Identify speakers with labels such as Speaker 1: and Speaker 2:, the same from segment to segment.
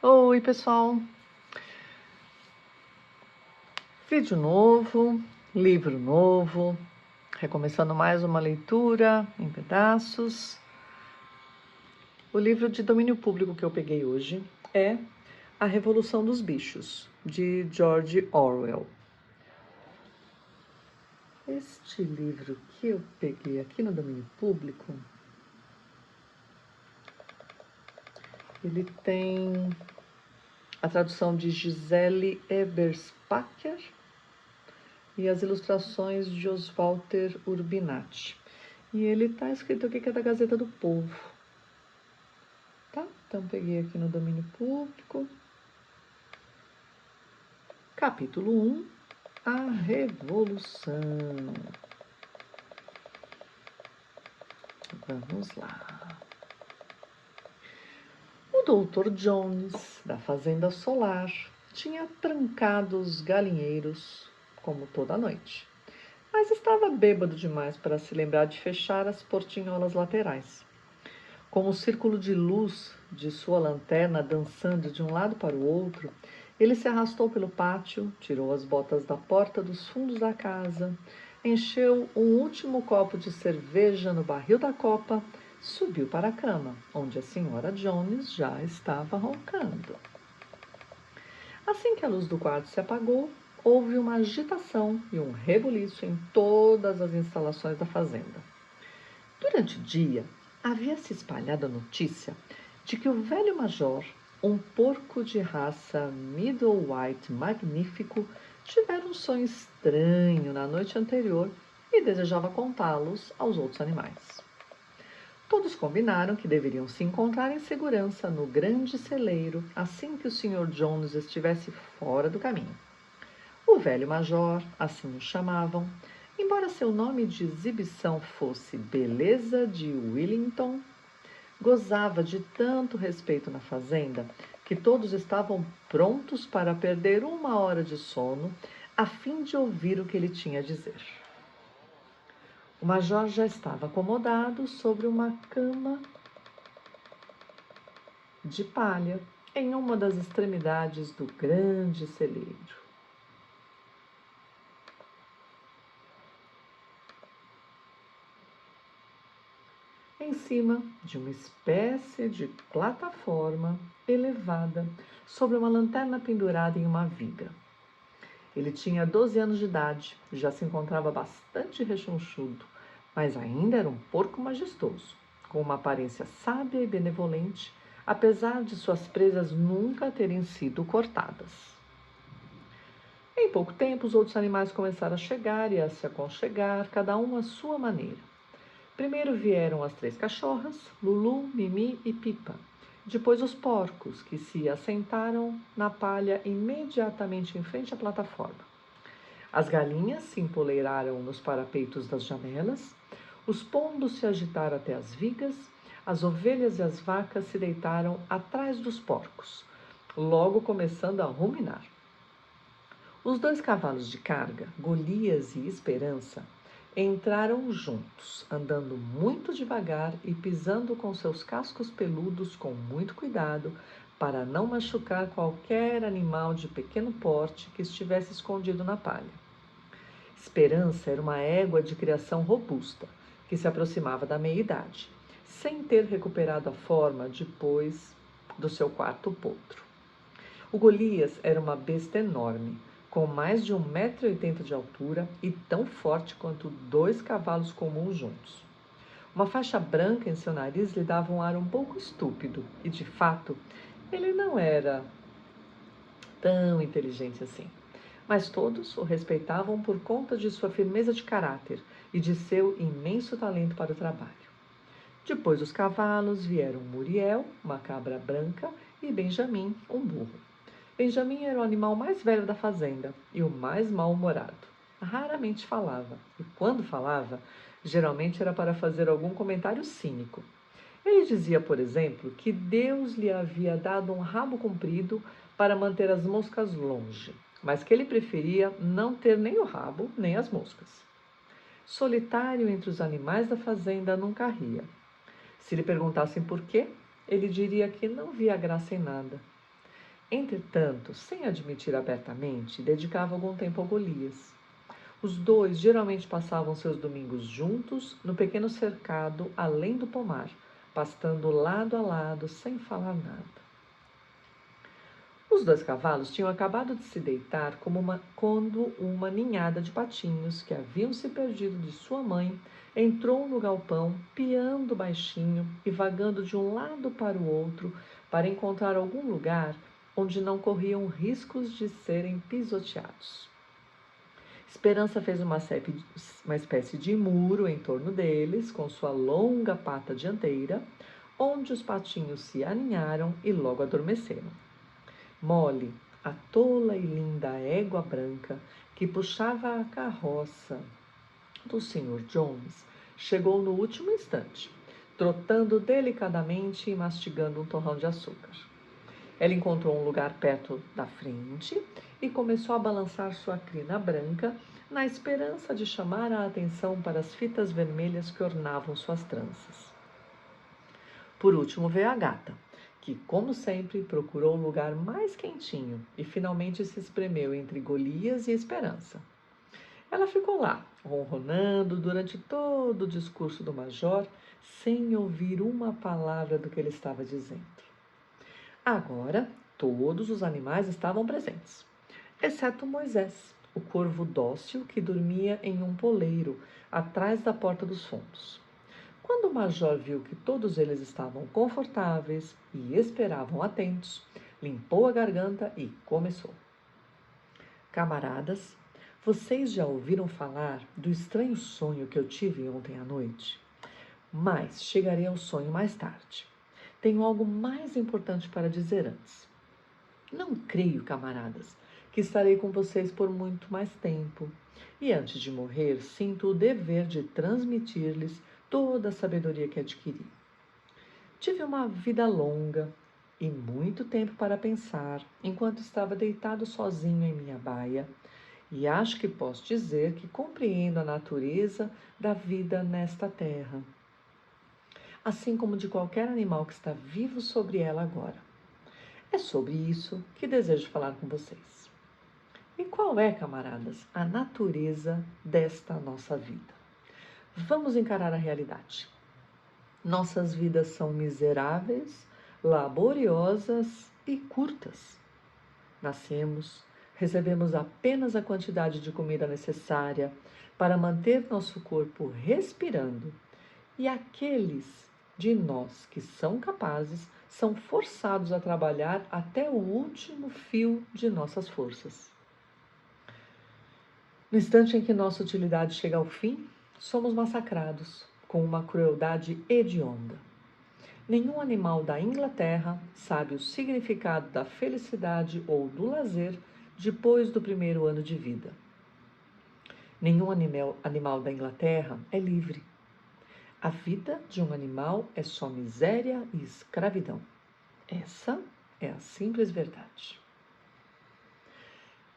Speaker 1: Oi, pessoal! Vídeo novo, livro novo, recomeçando mais uma leitura em pedaços. O livro de domínio público que eu peguei hoje é A Revolução dos Bichos, de George Orwell. Este livro que eu peguei aqui no domínio público, ele tem a tradução de Gisele Eberspacher e as ilustrações de Oswalter Urbinati. E ele está escrito aqui que é da Gazeta do Povo. Tá? Então peguei aqui no domínio público. Capítulo 1, A Revolução. Vamos lá. O Dr. Jones, da Fazenda Solar, tinha trancado os galinheiros, como toda noite. Mas estava bêbado demais para se lembrar de fechar as portinholas laterais. Com o círculo de luz de sua lanterna dançando de um lado para o outro, ele se arrastou pelo pátio, tirou as botas da porta dos fundos da casa, encheu um último copo de cerveja no barril da copa, subiu para a cama, onde a senhora Jones já estava roncando. Assim que a luz do quarto se apagou, houve uma agitação e um rebuliço em todas as instalações da fazenda. Durante o dia, havia se espalhado a notícia de que o velho major, um porco de raça Middle White magnífico, tivera um sonho estranho na noite anterior e desejava contá-los aos outros animais. Todos combinaram que deveriam se encontrar em segurança no grande celeiro assim que o Sr. Jones estivesse fora do caminho. O velho major, assim o chamavam, embora seu nome de exibição fosse Beleza de Wellington, gozava de tanto respeito na fazenda que todos estavam prontos para perder 1 hora de sono a fim de ouvir o que ele tinha a dizer. O major já estava acomodado sobre uma cama de palha em uma das extremidades do grande celeiro. Em cima de uma espécie de plataforma elevada sobre uma lanterna pendurada em uma viga. Ele tinha 12 anos de idade, já se encontrava bastante rechonchudo, mas ainda era um porco majestoso, com uma aparência sábia e benevolente, apesar de suas presas nunca terem sido cortadas. Em pouco tempo, os outros animais começaram a chegar e a se aconchegar, cada um à sua maneira. Primeiro vieram as 3 cachorras, Lulu, Mimi e Pipa. Depois os porcos, que se assentaram na palha imediatamente em frente à plataforma. As galinhas se empoleiraram nos parapeitos das janelas, os pombos se agitaram até as vigas, as ovelhas e as vacas se deitaram atrás dos porcos, logo começando a ruminar. Os 2 cavalos de carga, Golias e Esperança, entraram juntos, andando muito devagar e pisando com seus cascos peludos com muito cuidado para não machucar qualquer animal de pequeno porte que estivesse escondido na palha. Esperança era uma égua de criação robusta, que se aproximava da meia-idade, sem ter recuperado a forma depois do seu 4º potro. O Golias era uma besta enorme, com mais de 1,80 m de altura e tão forte quanto 2 cavalos comuns juntos. Uma faixa branca em seu nariz lhe dava um ar um pouco estúpido e, de fato, ele não era tão inteligente assim. Mas todos o respeitavam por conta de sua firmeza de caráter e de seu imenso talento para o trabalho. Depois dos cavalos vieram Muriel, uma cabra branca, e Benjamin, um burro. Benjamin era o animal mais velho da fazenda e o mais mal-humorado. Raramente falava, e quando falava, geralmente era para fazer algum comentário cínico. Ele dizia, por exemplo, que Deus lhe havia dado um rabo comprido para manter as moscas longe, mas que ele preferia não ter nem o rabo nem as moscas. Solitário entre os animais da fazenda, nunca ria. Se lhe perguntassem por quê, ele diria que não via graça em nada. Entretanto, sem admitir abertamente, dedicava algum tempo a Golias. Os dois geralmente passavam seus domingos juntos no pequeno cercado além do pomar, pastando lado a lado sem falar nada. Os dois cavalos tinham acabado de se deitar quando uma ninhada de patinhos que haviam se perdido de sua mãe entrou no galpão, piando baixinho e vagando de um lado para o outro para encontrar algum lugar onde não corriam riscos de serem pisoteados. Esperança fez uma espécie de muro em torno deles, com sua longa pata dianteira, onde os patinhos se aninharam e logo adormeceram. Molly, a tola e linda égua branca que puxava a carroça do Sr. Jones, chegou no último instante, trotando delicadamente e mastigando um torrão de açúcar. Ela encontrou um lugar perto da frente e começou a balançar sua crina branca na esperança de chamar a atenção para as fitas vermelhas que ornavam suas tranças. Por último veio a gata, que, como sempre, procurou o lugar mais quentinho e finalmente se espremeu entre Golias e Esperança. Ela ficou lá, ronronando durante todo o discurso do major, sem ouvir uma palavra do que ele estava dizendo. Agora, todos os animais estavam presentes, exceto Moisés, o corvo dócil que dormia em um poleiro, atrás da porta dos fundos. Quando o major viu que todos eles estavam confortáveis e esperavam atentos, limpou a garganta e começou. Camaradas, vocês já ouviram falar do estranho sonho que eu tive ontem à noite? Mas chegarei ao sonho mais tarde. Tenho algo mais importante para dizer antes. Não creio, camaradas, que estarei com vocês por muito mais tempo. E antes de morrer, sinto o dever de transmitir-lhes toda a sabedoria que adquiri. Tive uma vida longa e muito tempo para pensar enquanto estava deitado sozinho em minha baia, e acho que posso dizer que compreendo a natureza da vida nesta terra, assim como de qualquer animal que está vivo sobre ela agora. É sobre isso que desejo falar com vocês. E qual é, camaradas, a natureza desta nossa vida? Vamos encarar a realidade. Nossas vidas são miseráveis, laboriosas e curtas. Nascemos, recebemos apenas a quantidade de comida necessária para manter nosso corpo respirando, e aqueles de nós que são capazes são forçados a trabalhar até o último fio de nossas forças. No instante em que nossa utilidade chega ao fim, somos massacrados com uma crueldade hedionda. Nenhum animal da Inglaterra sabe o significado da felicidade ou do lazer depois do primeiro ano de vida. Nenhum animal da Inglaterra é livre. A vida de um animal é só miséria e escravidão. Essa é a simples verdade.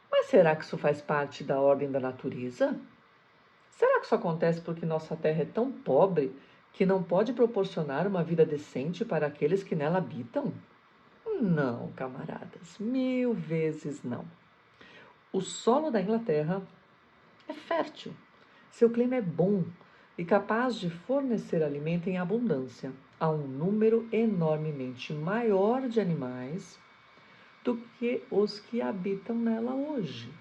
Speaker 1: Mas será que isso faz parte da ordem da natureza? Será que isso acontece porque nossa terra é tão pobre que não pode proporcionar uma vida decente para aqueles que nela habitam? Não, camaradas, 1000 vezes não. O solo da Inglaterra é fértil, seu clima é bom e capaz de fornecer alimento em abundância a um número enormemente maior de animais do que os que habitam nela hoje.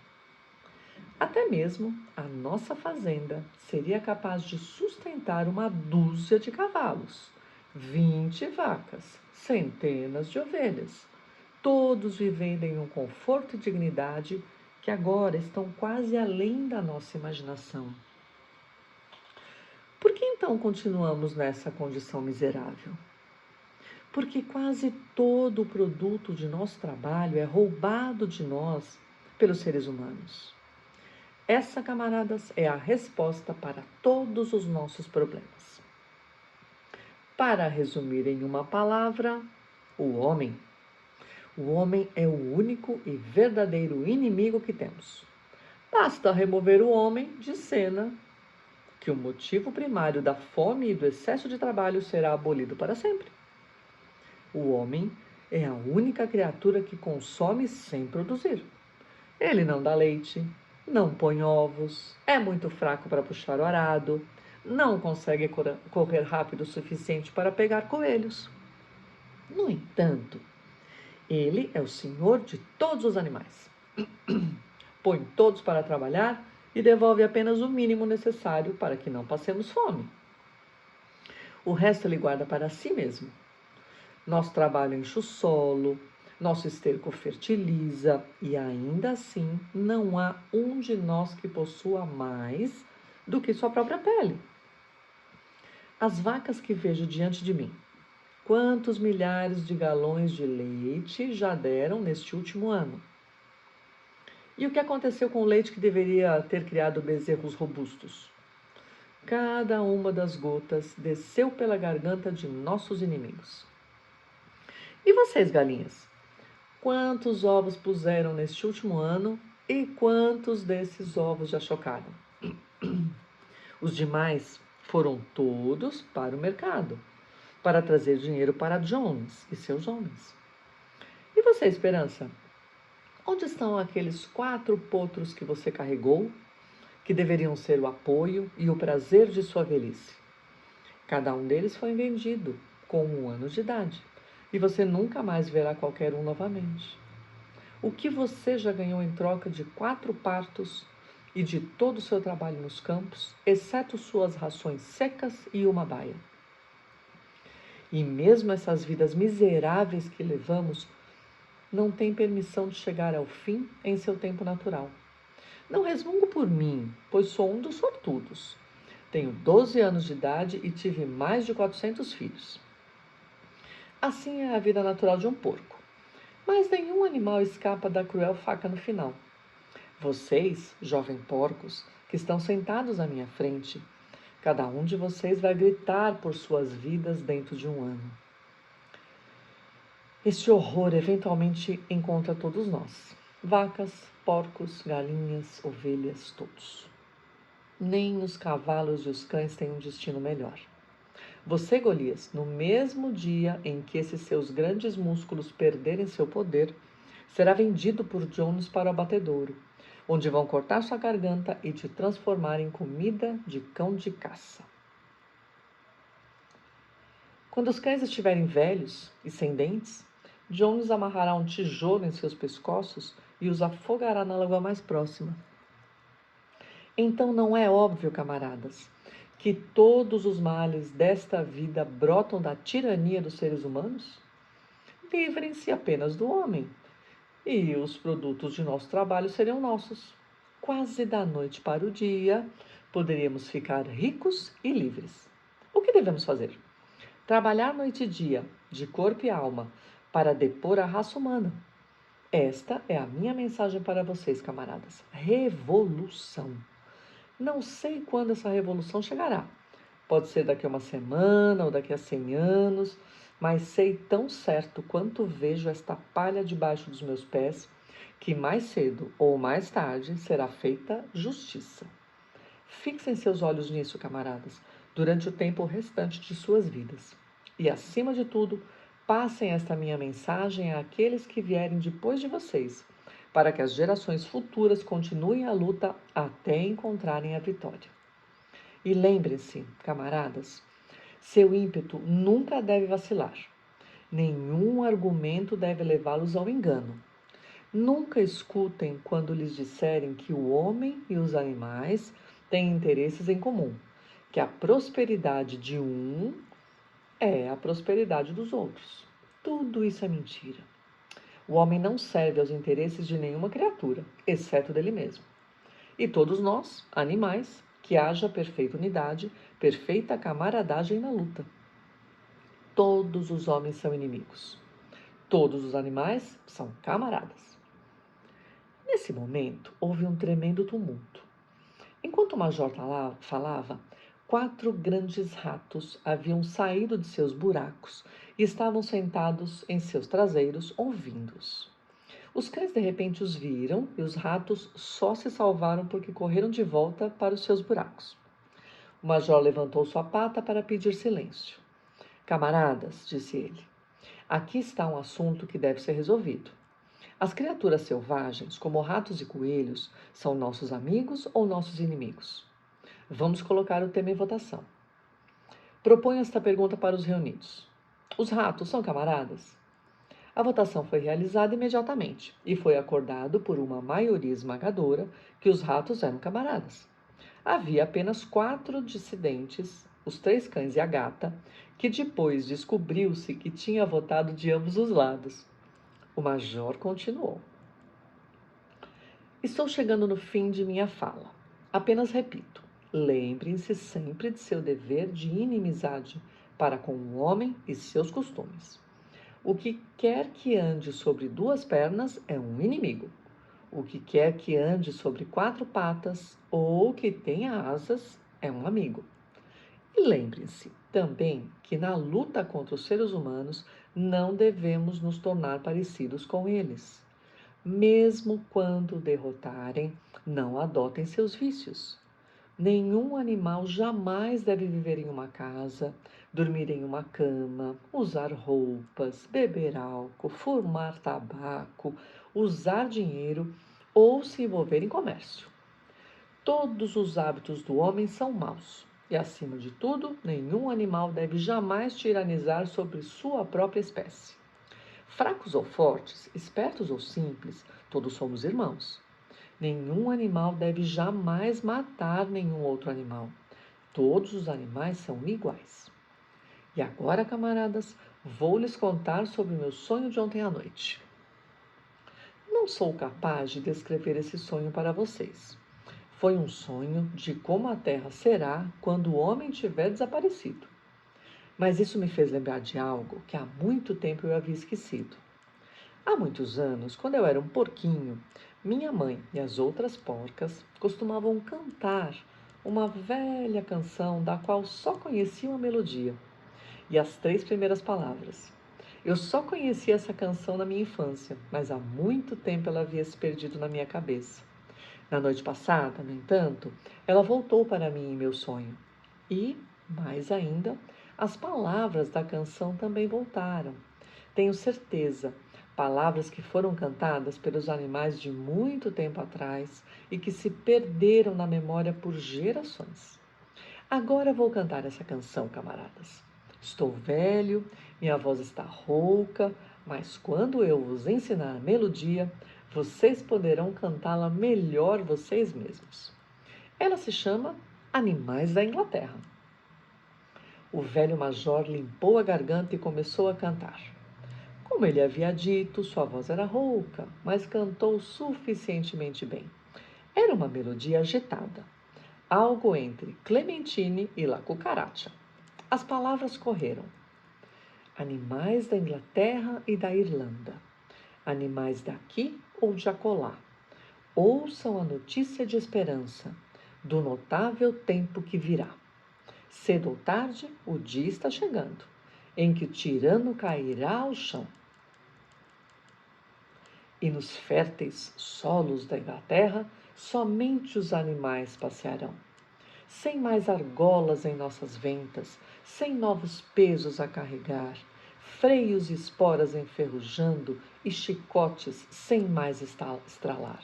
Speaker 1: Até mesmo a nossa fazenda seria capaz de sustentar uma dúzia de cavalos, 20 vacas, centenas de ovelhas, todos vivendo em um conforto e dignidade que agora estão quase além da nossa imaginação. Por que então continuamos nessa condição miserável? Porque quase todo o produto de nosso trabalho é roubado de nós pelos seres humanos. Essa, camaradas, é a resposta para todos os nossos problemas. Para resumir em uma palavra, o homem. O homem é o único e verdadeiro inimigo que temos. Basta remover o homem de cena, que o motivo primário da fome e do excesso de trabalho será abolido para sempre. O homem É a única criatura que consome sem produzir. Ele não dá leite, não põe ovos, é muito fraco para puxar o arado, não consegue correr rápido o suficiente para pegar coelhos. No entanto, ele é o senhor de todos os animais. Põe todos para trabalhar e devolve apenas o mínimo necessário para que não passemos fome. O resto ele guarda para si mesmo. Nosso trabalho enche o solo, nosso esterco fertiliza e ainda assim não há um de nós que possua mais do que sua própria pele. As vacas que vejo diante de mim, quantos milhares de galões de leite já deram neste último ano? E o que aconteceu com o leite que deveria ter criado bezerros robustos? Cada uma das gotas desceu pela garganta de nossos inimigos. E vocês, galinhas? Quantos ovos puseram neste último ano e quantos desses ovos já chocaram? Os demais foram todos para o mercado, para trazer dinheiro para Jones e seus homens. E você, Esperança? Onde estão aqueles 4 potros que você carregou, que deveriam ser o apoio e o prazer de sua velhice? Cada um deles foi vendido com 1 ano de idade, e você nunca mais verá qualquer um novamente. O que você já ganhou em troca de 4 partos e de todo o seu trabalho nos campos, exceto suas rações secas e uma baia? E mesmo essas vidas miseráveis que levamos não têm permissão de chegar ao fim em seu tempo natural. Não resmungo por mim, pois sou um dos sortudos. Tenho 12 anos de idade e tive mais de 400 filhos. Assim é a vida natural de um porco. Mas nenhum animal escapa da cruel faca no final. Vocês, jovens porcos, que estão sentados à minha frente, cada um de vocês vai gritar por suas vidas dentro de 1 ano. Este horror eventualmente encontra todos nós. Vacas, porcos, galinhas, ovelhas, todos. Nem os cavalos e os cães têm um destino melhor. Você, Golias, no mesmo dia em que esses seus grandes músculos perderem seu poder, será vendido por Jones para o abatedouro, onde vão cortar sua garganta e te transformar em comida de cão de caça. Quando os cães estiverem velhos e sem dentes, Jones amarrará um tijolo em seus pescoços e os afogará na lagoa mais próxima. Então não é óbvio, camaradas, que todos os males desta vida brotam da tirania dos seres humanos? Livrem-se apenas do homem, e os produtos de nosso trabalho seriam nossos. Quase da noite para o dia, poderíamos ficar ricos e livres. O que devemos fazer? Trabalhar noite e dia, de corpo e alma, para depor a raça humana. Esta é a minha mensagem para vocês, camaradas. Revolução. Não sei quando essa revolução chegará. Pode ser daqui a 1 semana ou daqui a 100 anos, mas sei tão certo quanto vejo esta palha debaixo dos meus pés, que mais cedo ou mais tarde será feita justiça. Fixem seus olhos nisso, camaradas, durante o tempo restante de suas vidas. E, acima de tudo, passem esta minha mensagem àqueles que vierem depois de vocês, para que as gerações futuras continuem a luta até encontrarem a vitória. E lembrem-se, camaradas, seu ímpeto nunca deve vacilar. Nenhum argumento deve levá-los ao engano. Nunca escutem quando lhes disserem que o homem e os animais têm interesses em comum, que a prosperidade de um é a prosperidade dos outros. Tudo isso é mentira. O homem não serve aos interesses de nenhuma criatura, exceto dele mesmo. E todos nós, animais, que haja perfeita unidade, perfeita camaradagem na luta. Todos os homens são inimigos. Todos os animais são camaradas. Nesse momento, houve um tremendo tumulto. Enquanto o major falava, 4 grandes ratos haviam saído de seus buracos e estavam sentados em seus traseiros, ouvindo-os. Os cães de repente os viram e os ratos só se salvaram porque correram de volta para os seus buracos. O major levantou sua pata para pedir silêncio. Camaradas, disse ele, Aqui está um assunto que deve ser resolvido. As criaturas selvagens, como ratos e coelhos, são nossos amigos ou nossos inimigos? Vamos colocar o tema em votação. Proponho esta pergunta para os reunidos. Os ratos são camaradas? A votação foi realizada imediatamente e foi acordado por uma maioria esmagadora que os ratos eram camaradas. Havia apenas 4 dissidentes, os 3 cães e a gata, que depois descobriu-se que tinha votado de ambos os lados. O major continuou. Estou chegando no fim de minha fala. Apenas repito, lembrem-se sempre de seu dever de inimizade para com o homem e seus costumes. O que quer que ande sobre 2 pernas é um inimigo. O que quer que ande sobre 4 patas ou que tenha asas é um amigo. E lembre-se também que na luta contra os seres humanos não devemos nos tornar parecidos com eles. Mesmo quando derrotarem, não adotem seus vícios. Nenhum animal jamais deve viver em uma casa, dormir em uma cama, usar roupas, beber álcool, fumar tabaco, usar dinheiro ou se envolver em comércio. Todos os hábitos do homem são maus. E, acima de tudo, nenhum animal deve jamais tiranizar sobre sua própria espécie. Fracos ou fortes, espertos ou simples, todos somos irmãos. Nenhum animal deve jamais matar nenhum outro animal. Todos os animais são iguais. E agora, camaradas, vou lhes contar sobre o meu sonho de ontem à noite. Não sou capaz de descrever esse sonho para vocês. Foi um sonho de como a Terra será quando o homem tiver desaparecido. Mas isso me fez lembrar de algo que há muito tempo eu havia esquecido. Há muitos anos, quando eu era um porquinho, minha mãe e as outras porcas costumavam cantar uma velha canção da qual só conheciam a melodia e as 3 primeiras palavras. Eu só conhecia essa canção na minha infância, mas há muito tempo ela havia se perdido na minha cabeça. Na noite passada, no entanto, ela voltou para mim em meu sonho. E, mais ainda, as palavras da canção também voltaram. Tenho certeza, palavras que foram cantadas pelos animais de muito tempo atrás e que se perderam na memória por gerações. Agora vou cantar essa canção, camaradas. Estou velho, minha voz está rouca, mas quando eu vos ensinar a melodia, vocês poderão cantá-la melhor vocês mesmos. Ela se chama Animais da Inglaterra. O velho major limpou a garganta e começou a cantar. Como ele havia dito, sua voz era rouca, mas cantou suficientemente bem. Era uma melodia agitada, algo entre Clementine e La Cucaracha. As palavras correram. Animais da Inglaterra e da Irlanda. Animais daqui ou de acolá. Ouçam a notícia de esperança do notável tempo que virá. Cedo ou tarde, o dia está chegando, em que o tirano cairá ao chão. E nos férteis solos da Inglaterra, somente os animais passearão. Sem mais argolas em nossas ventas, sem novos pesos a carregar, freios e esporas enferrujando e chicotes sem mais estralar.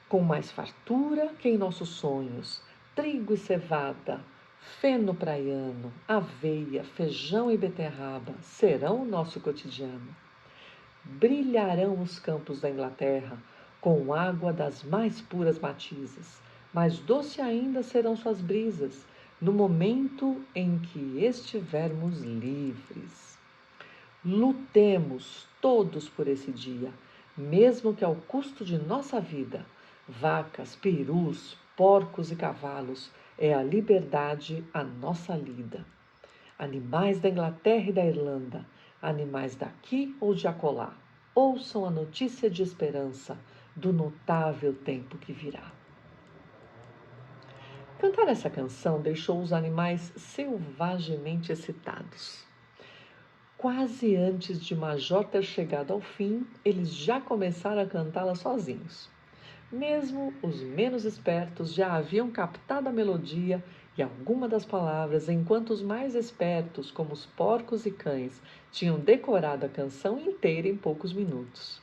Speaker 1: Com mais fartura que em nossos sonhos, trigo e cevada, feno praiano, aveia, feijão e beterraba serão o nosso cotidiano. Brilharão os campos da Inglaterra com água das mais puras matizes, mais doce ainda serão suas brisas no momento em que estivermos livres. Lutemos todos por esse dia, mesmo que ao custo de nossa vida. Vacas, perus, porcos e cavalos, é a liberdade a nossa lida. Animais da Inglaterra e da Irlanda, animais daqui ou de acolá, ouçam a notícia de esperança do notável tempo que virá. Cantar essa canção deixou os animais selvagemente excitados. Quase antes de Major ter chegado ao fim, eles já começaram a cantá-la sozinhos. Mesmo os menos espertos já haviam captado a melodia e alguma das palavras, enquanto os mais espertos, como os porcos e cães, tinham decorado a canção inteira em poucos minutos.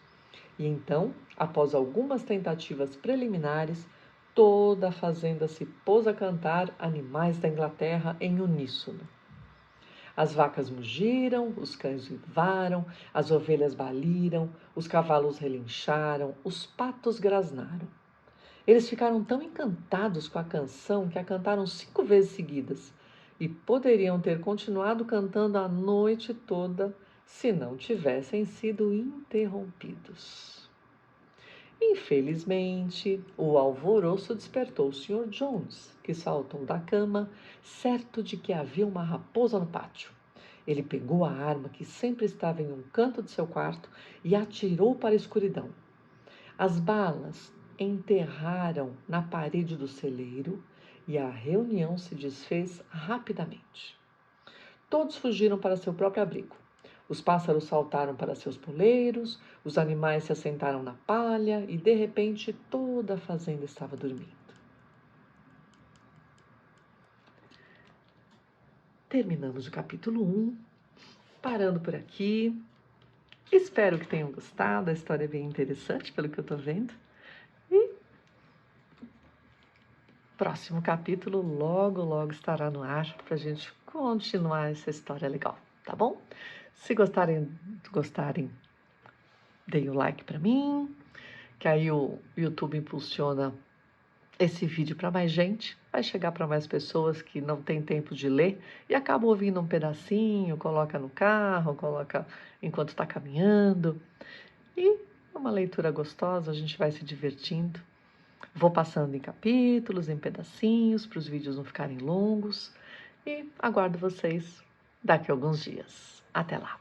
Speaker 1: E então, após algumas tentativas preliminares, toda a fazenda se pôs a cantar Animais da Inglaterra em uníssono. As vacas mugiram, os cães uivaram, as ovelhas baliram, os cavalos relincharam, os patos grasnaram. Eles ficaram tão encantados com a canção que a cantaram 5 vezes seguidas e poderiam ter continuado cantando a noite toda se não tivessem sido interrompidos. Infelizmente, o alvoroço despertou o Sr. Jones, que saltou da cama, certo de que havia uma raposa no pátio. Ele pegou a arma que sempre estava em um canto de seu quarto e atirou para a escuridão. As balas enterraram na parede do celeiro e a reunião se desfez rapidamente. Todos fugiram para seu próprio abrigo. Os pássaros saltaram para seus poleiros, os animais se assentaram na palha e, de repente, toda a fazenda estava dormindo. Terminamos o capítulo 1, parando por aqui. Espero que tenham gostado, a história é bem interessante, pelo que eu estou vendo. E próximo capítulo logo, logo estará no ar para a gente continuar essa história legal, tá bom? Se gostarem, deem o like para mim, que aí o YouTube impulsiona esse vídeo para mais gente, vai chegar para mais pessoas que não têm tempo de ler e acabam ouvindo um pedacinho, coloca no carro, coloca enquanto está caminhando. E é uma leitura gostosa, a gente vai se divertindo. Vou passando em capítulos, em pedacinhos, para os vídeos não ficarem longos. E aguardo vocês daqui a alguns dias. Até lá!